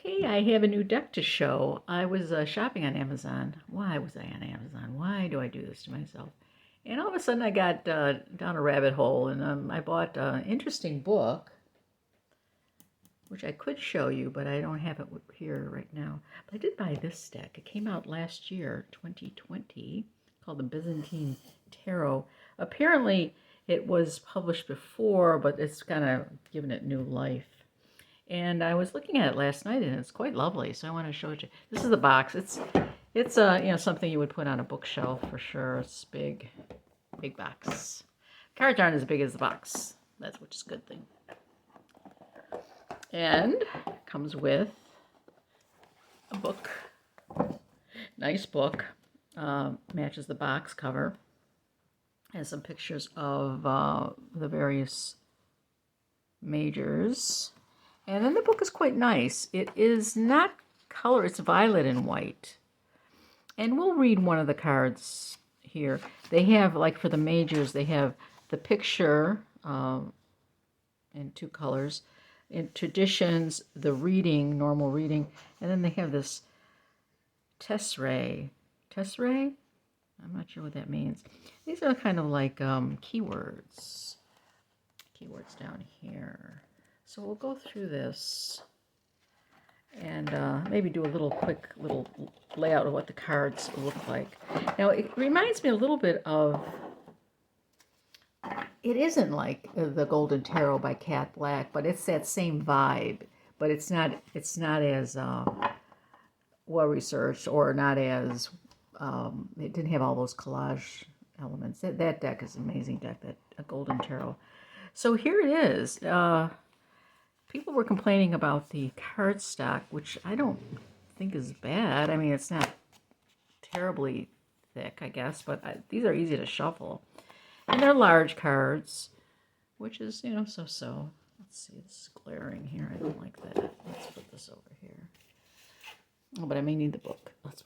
Okay, I have a new deck to show. I was shopping on Amazon. Why was I on Amazon? Why do I do this to myself? And all of a sudden I got down a rabbit hole and I bought an interesting book, which I could show you, but I don't have it here right now. But I did buy this deck. It came out last year, 2020, called the Byzantine Tarot. Apparently it was published before, but it's kind of given it new life. And I was looking at it last night, and it's quite lovely. So I want to show it to you. This is the box. It's something you would put on a bookshelf for sure. It's big box. Cards aren't as big as the box. That's which is a good thing. And it comes with a book. Nice book. Matches the box cover. Has some pictures of the various majors. And then the book is quite nice. It is not color, it's violet and white. And we'll read one of the cards here. They have, like for the majors, they have the picture in two colors. In traditions, the reading, normal reading. And then they have this tesserae. Tesserae? I'm not sure what that means. These are kind of like keywords. Keywords down here. So we'll go through this and maybe do a quick little layout of what the cards look like. Now, it reminds me a little bit of, it isn't like the Golden Tarot by Cat Black, but it's that same vibe. But it's not as well researched, or not as, it didn't have all those collage elements. That deck is an amazing deck, that a Golden Tarot. So here it is. People were complaining about the cardstock, which I don't think is bad. I mean, it's not terribly thick, I guess, but these are easy to shuffle. And they're large cards, which is, so-so. Let's see, this is glaring here. I don't like that. Let's put this over here. Oh, but I may need the book. Let's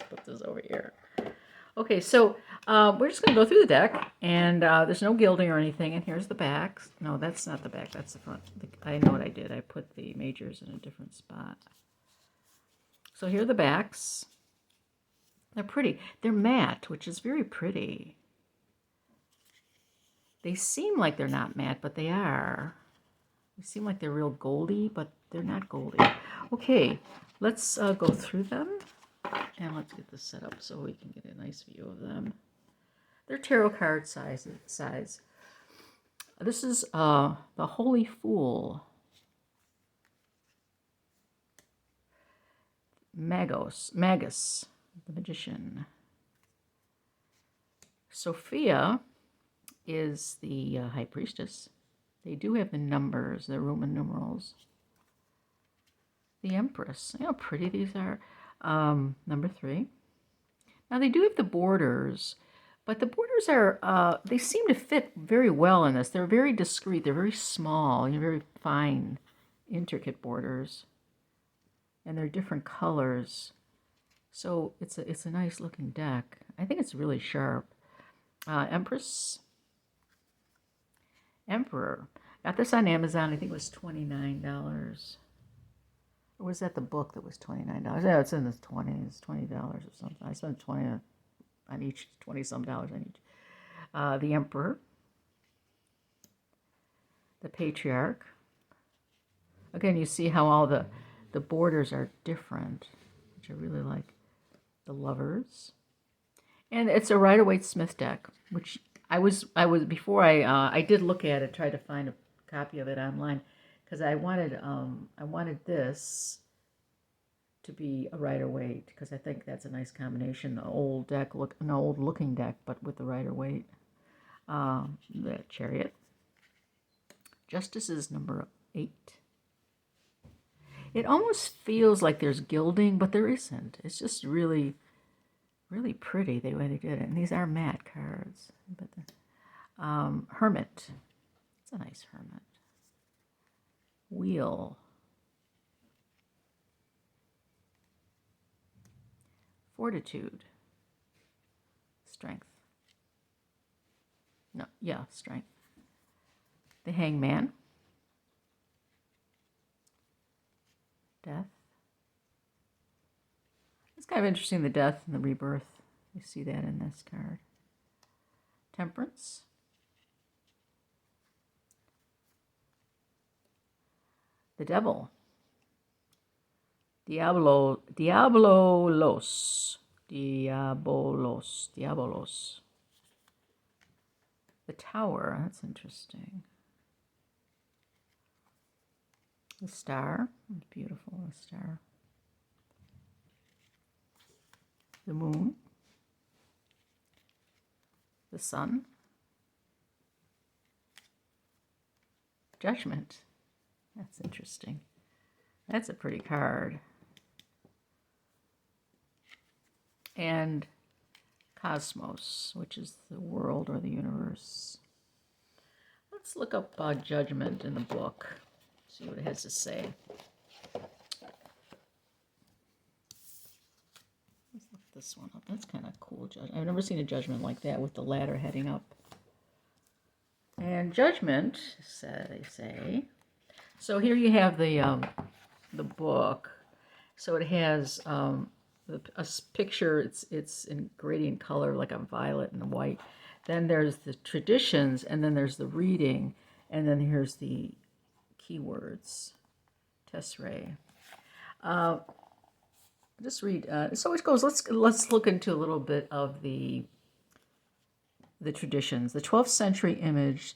put this over here. Okay, so we're just going to go through the deck, and there's no gilding or anything, and here's the back. No, that's not the back, that's the front. I know what I did. I put the majors in a different spot. So here are the backs. They're pretty. They're matte, which is very pretty. They seem like they're not matte, but they are. They seem like they're real goldy, but they're not goldy. Okay, let's go through them. And let's get this set up so we can get a nice view of them. They're tarot card size. This is the Holy Fool. Magus, the magician. Sophia is the high priestess. They do have the numbers, the Roman numerals. The Empress. You know how pretty these are. Number 3. Now they do have the borders, but the borders are, they seem to fit very well in this. They're very discreet. They're very small, very fine, intricate borders. And they're different colors. So it's a nice looking deck. I think it's really sharp. Empress Emperor. Got this on Amazon. I think it was $29. Or was that the book that was $29? Yeah, it's in the 20s, $20 or something. I spent 20 on each, 20-some dollars on each. The Emperor. The Patriarch. Again, you see how all the borders are different, which I really like. The Lovers. And it's a Rider-Waite-Smith deck, which I before I did look at it, tried to find a copy of it online, because I wanted this to be a Rider-Waite, because I think that's a nice combination. The old deck, an old looking deck, but with the Rider-Waite. The Chariot. Justice is number 8. It almost feels like there's gilding, but there isn't. It's just really, really pretty the way they did it. And these are matte cards. But Hermit. It's a nice Hermit. Wheel. Fortitude. Strength. No, yeah, strength. The Hangman. Death. It's kind of interesting, the death and the rebirth. You see that in this card. Temperance. The devil. Diabolos. The tower, that's interesting. The star, it's beautiful, the star. The moon. The sun. Judgment. That's interesting. That's a pretty card. And cosmos, which is the world or the universe. Let's look up judgment in the book. See what it has to say. Let's look this one up. That's kind of cool. I've never seen a judgment like that with the ladder heading up. And judgment, they say. So here you have the book. So it has a picture. It's in gradient color, like a violet and a white. Then there's the traditions, and then there's the reading, and then here's the keywords. Tesserae. Just read. So it goes. Let's look into a little bit of the traditions. The 12th century image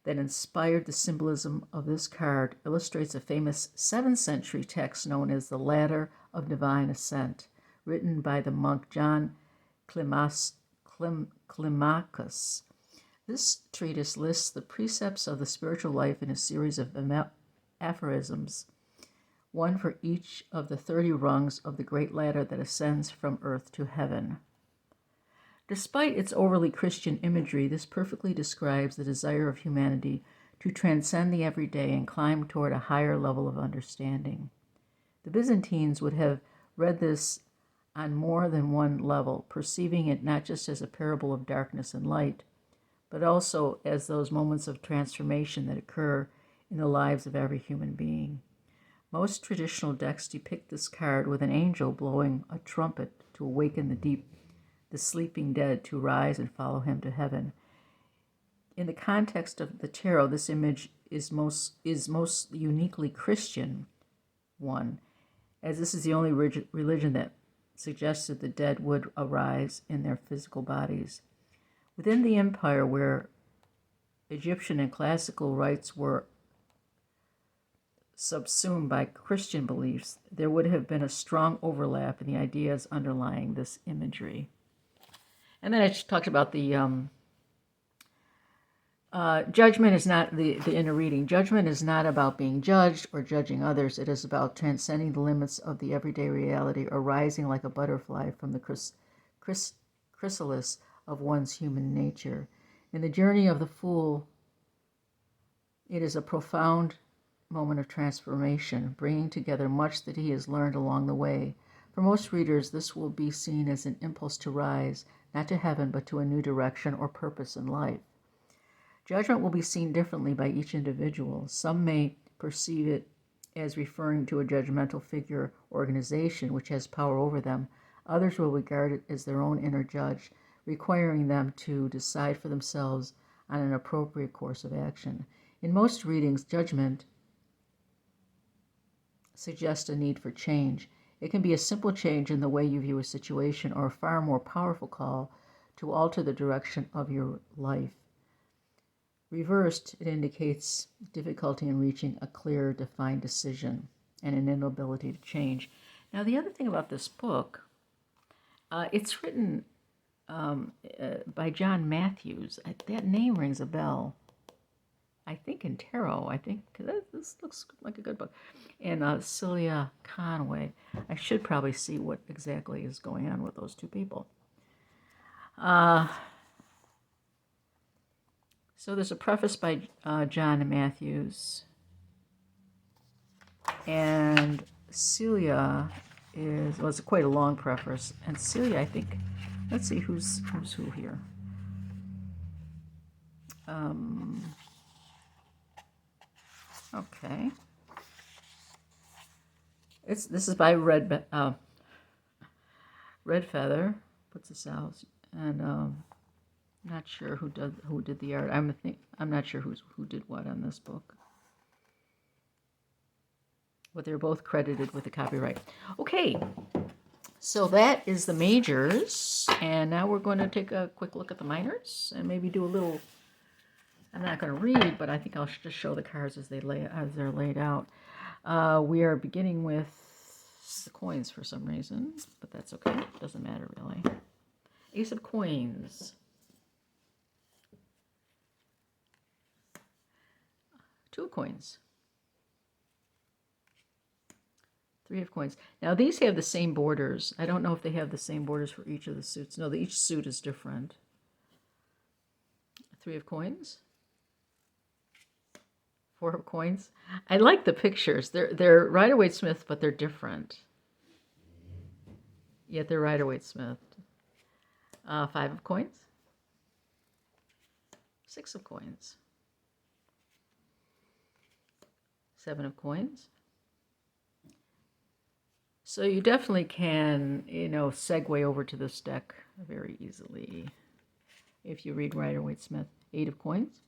that inspired the symbolism of this card illustrates a famous 7th century text known as the Ladder of Divine Ascent, written by the monk John Climacus. This treatise lists the precepts of the spiritual life in a series of aphorisms, one for each of the 30 rungs of the great ladder that ascends from earth to heaven. Despite its overly Christian imagery, this perfectly describes the desire of humanity to transcend the everyday and climb toward a higher level of understanding. The Byzantines would have read this on more than one level, perceiving it not just as a parable of darkness and light, but also as those moments of transformation that occur in the lives of every human being. Most traditional decks depict this card with an angel blowing a trumpet to awaken the sleeping dead to rise and follow him to heaven. In the context of the tarot, this image is most uniquely Christian one, as this is the only religion that suggested the dead would arise in their physical bodies. Within the empire, where Egyptian and classical rites were subsumed by Christian beliefs, there would have been a strong overlap in the ideas underlying this imagery. And then I just talked about the judgment is not the inner reading. Judgment is not about being judged or judging others. It is about transcending the limits of the everyday reality or rising like a butterfly from the chrysalis of one's human nature. In the journey of the Fool, it is a profound moment of transformation, bringing together much that he has learned along the way. For most readers, this will be seen as an impulse to rise, not to heaven, but to a new direction or purpose in life. Judgment will be seen differently by each individual. Some may perceive it as referring to a judgmental figure or organization which has power over them. Others will regard it as their own inner judge, requiring them to decide for themselves on an appropriate course of action. In most readings, judgment suggests a need for change. It can be a simple change in the way you view a situation, or a far more powerful call to alter the direction of your life. Reversed, it indicates difficulty in reaching a clear, defined decision and an inability to change. Now, the other thing about this book, it's written by John Matthews. That name rings a bell. I think in tarot, because this looks like a good book. And Celia Conway. I should probably see what exactly is going on with those two people. So there's a preface by John Matthews. And Celia it's quite a long preface. And Celia, I think, let's see who's who here. Okay. This is by Red Feather puts this out, and not sure who did the art. I'm not sure who did what on this book, but they're both credited with the copyright. Okay, so that is the majors, and now we're going to take a quick look at the minors and maybe do a little. I'm not going to read, but I think I'll just show the cards as they're laid out. We are beginning with the coins for some reason, but that's okay. Doesn't matter really. Ace of Coins. Two of Coins. Three of Coins. Now these have the same borders. I don't know if they have the same borders for each of the suits. No, each suit is different. Three of Coins. Four of Coins. I like the pictures. They're Rider-Waite-Smith, but they're different. Yet they're Rider-Waite-Smith. Five of Coins. Six of Coins. Seven of Coins. So you definitely can, segue over to this deck very easily if you read Rider-Waite-Smith. Eight of Coins.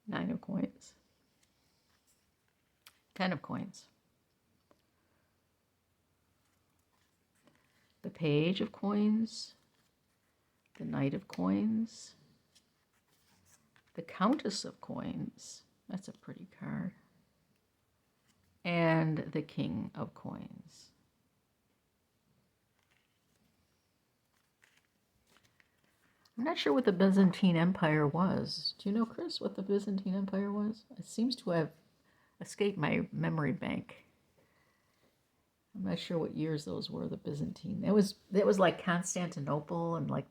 Nine of Coins. 10 of Coins. The Page of Coins. The Knight of Coins. The Countess of Coins. That's a pretty card. And the King of Coins. I'm not sure what the Byzantine Empire was. Do you know, Chris, what the Byzantine Empire was? It seems to have escaped my memory bank. I'm not sure what years those were, the Byzantine. That was like Constantinople and like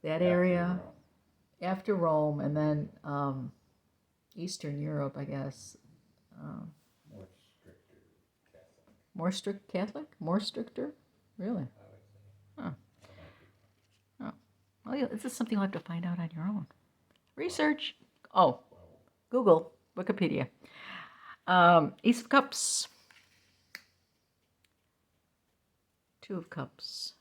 that area. After Rome, and then Eastern Europe, I guess. More strict Catholic? More stricter? Really? Huh. Oh. Well, this is something you'll have to find out on your own. Research. Oh, Google, Wikipedia. Ace of Cups. Two of Cups.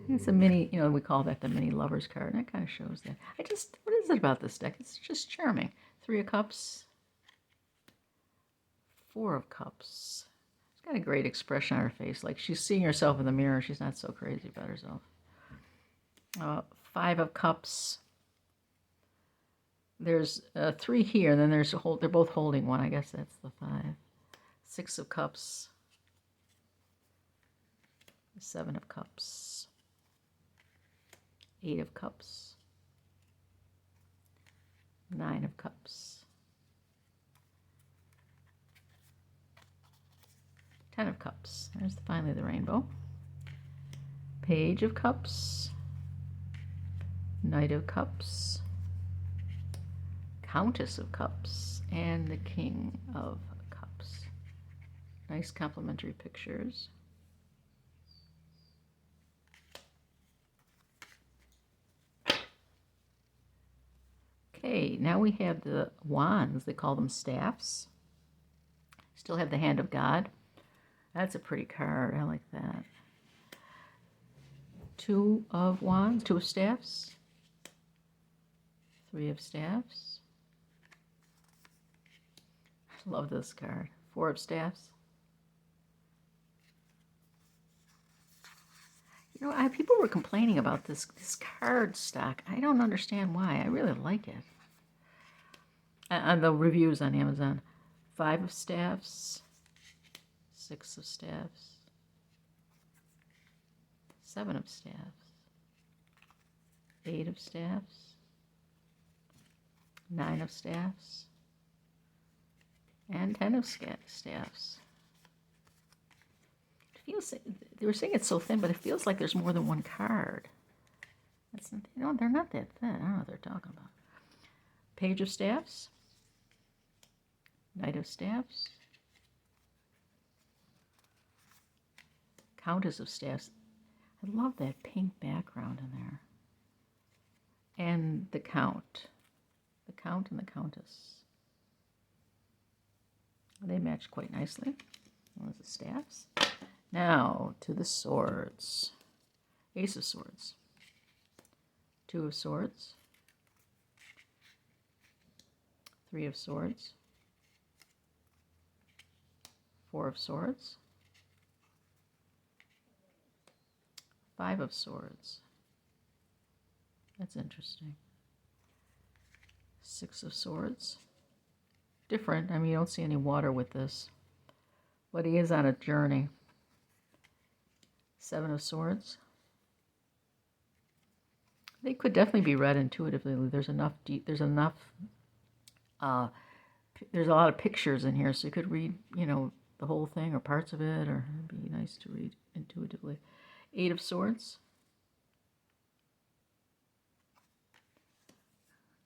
It's a mini, we call that the mini lover's card, and that kind of shows that. What is it about this deck? It's just charming. Three of Cups. Four of Cups. She's got a great expression on her face, like she's seeing herself in the mirror. She's not so crazy about herself. Five of Cups. There's three here, and then they're both holding one. I guess that's the five. Six of Cups. Seven of Cups. Eight of Cups. Nine of Cups. 10 of Cups. There's finally the rainbow. Page of Cups. Knight of Cups. Countess of Cups. And the King of Cups. Nice complementary pictures. Okay, now we have the wands. They call them staffs. Still have the Hand of God. That's a pretty card. I like that. Two of wands, two of staffs. Three of staffs. I love this card. Four of staffs. People were complaining about this card stock. I don't understand why. I really like it. On the reviews on Amazon. Five of staffs. Six of staffs. Seven of staffs. Eight of staffs. Nine of staffs. And 10 of staffs. They were saying it's so thin, but it feels like there's more than one card. They're not that thin. I don't know what they're talking about. Page of staffs. Knight of staffs. Countess of staffs. I love that pink background in there. And the Count. The Count and the Countess. They match quite nicely. Those are the staffs. Now to the swords. Ace of Swords. Two of Swords. Three of Swords. Four of Swords. Five of Swords. That's interesting. Six of Swords. Different. I mean, you don't see any water with this. But he is on a journey. Seven of Swords. They could definitely be read intuitively. There's enough there's a lot of pictures in here, so you could read, you know, the whole thing or parts of it, or it'd be nice to read intuitively. Eight of Swords.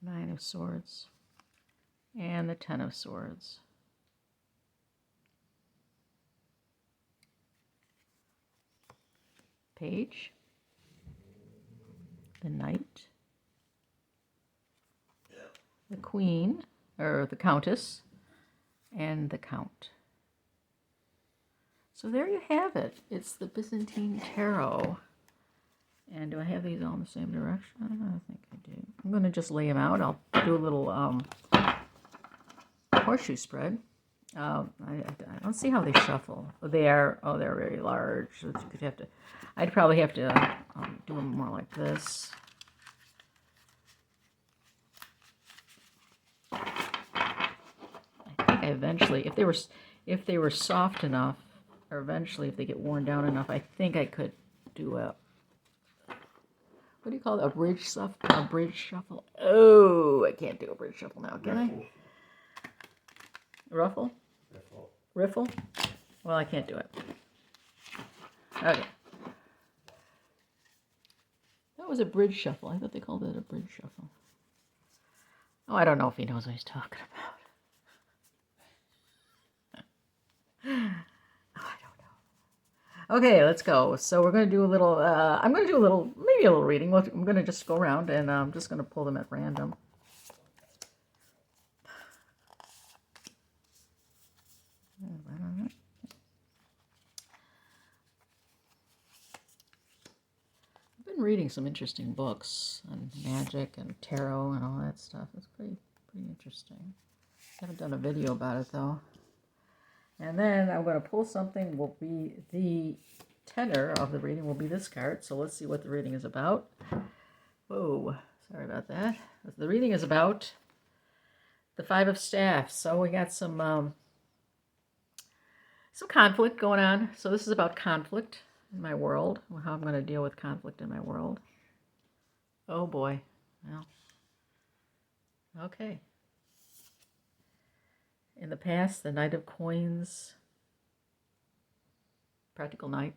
Nine of Swords. And the Ten of Swords. Page. The Knight. The Queen, or the Countess, and the Count. So there you have it. It's the Byzantine Tarot. And do I have these all in the same direction? I think I do. I'm going to just lay them out. I'll do a little horseshoe spread. I don't see how they shuffle. They're very large. So you could have to. I'd probably have to do them more like this. I think eventually, if they were soft enough, or eventually if they get worn down enough, I think I could do a, what do you call it? A bridge shuffle? A bridge shuffle? Oh, I can't do a bridge shuffle now, can I? Ruffle? Riffle? Well, I can't do it. Okay. That was a bridge shuffle. I thought they called it a bridge shuffle. Oh, I don't know if he knows what he's talking about. Oh, I don't know. Okay, let's go. So we're going to do a little, I'm going to do maybe a little reading. I'm going to just go around, and I'm just going to pull them at random. I've been reading some interesting books on magic and tarot and all that stuff. It's pretty interesting. I haven't done a video about it though. And then I'm going to pull something. Will be the tenor of the reading will be this card. So let's see what the reading is about. Whoa, sorry about that. The reading is about the Five of Staffs. So we got some conflict going on. So this is about conflict in my world, how I'm going to deal with conflict in my world. Oh boy. Well, okay. In the past, the Knight of Coins, practical knight.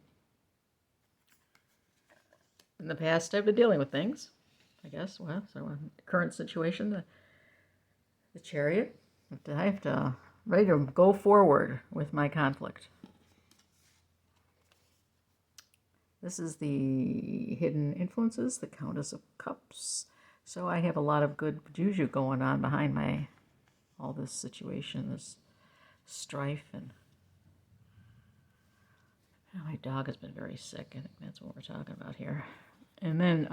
In the past, I've been dealing with things, I guess. Well, so current situation, the Chariot. I have to ready to go forward with my conflict. This is the Hidden Influences, the Countess of Cups. So I have a lot of good juju going on behind all this situation, this strife, and my dog has been very sick. I think that's what we're talking about here. And then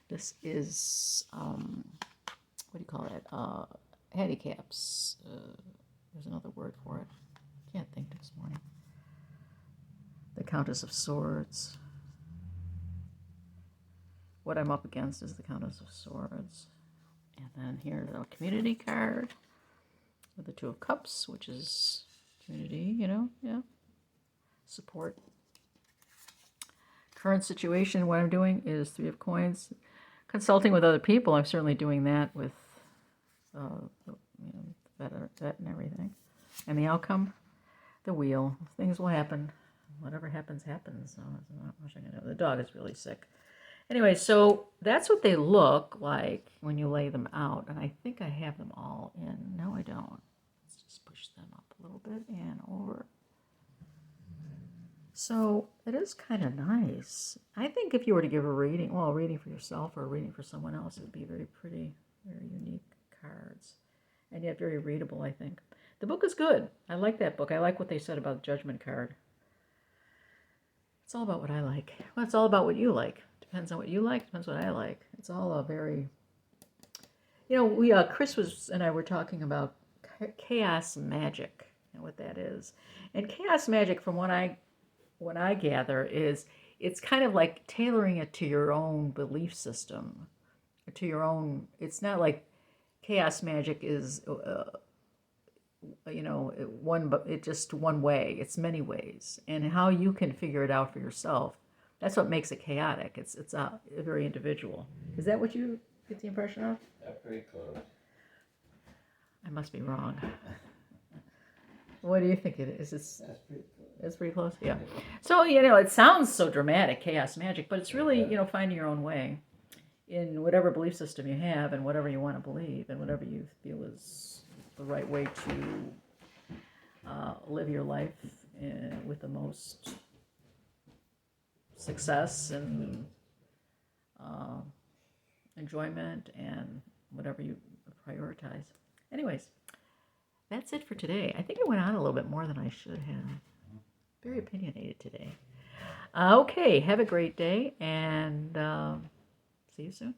this is what do you call it? Handicaps. There's another word for it. Can't think this morning. The Countess of Swords. What I'm up against is the Countess of Swords. And then here's a community card with the Two of Cups, which is community, you know, yeah. Support. Current situation, what I'm doing is Three of Coins. Consulting with other people, I'm certainly doing that with vet and everything. And the outcome, the Wheel. Things will happen. Whatever happens, happens. So there's not much I can do. The dog is really sick. Anyway, so that's what they look like when you lay them out. And I think I have them all in. No, I don't. Let's just push them up a little bit and over. So it is kind of nice. I think if you were to give a reading, well, a reading for yourself or a reading for someone else, it would be very pretty, very unique cards. And yet very readable, I think. The book is good. I like that book. I like what they said about the Judgment card. It's all about what I like. Well, it's all about what you like. Depends on what you like. Depends what I like. It's all a very, Chris and I were talking about chaos magic and what that is. And chaos magic, from what I gather, is it's kind of like tailoring it to your own belief system, to your own. It's not like chaos magic is it's just one way. It's many ways, and how you can figure it out for yourself. That's what makes it chaotic. It's very individual. Is that what you get the impression of? That's pretty close. I must be wrong. What do you think it is? That's pretty close. It's pretty close. Yeah. So it sounds so dramatic, chaos magic, but it's really finding your own way in whatever belief system you have, and whatever you want to believe, and whatever you feel is the right way to live your life with the most success and enjoyment, and whatever you prioritize. Anyways, that's it for today. I think I went on a little bit more than I should have. Very opinionated today. Okay, have a great day, and see you soon.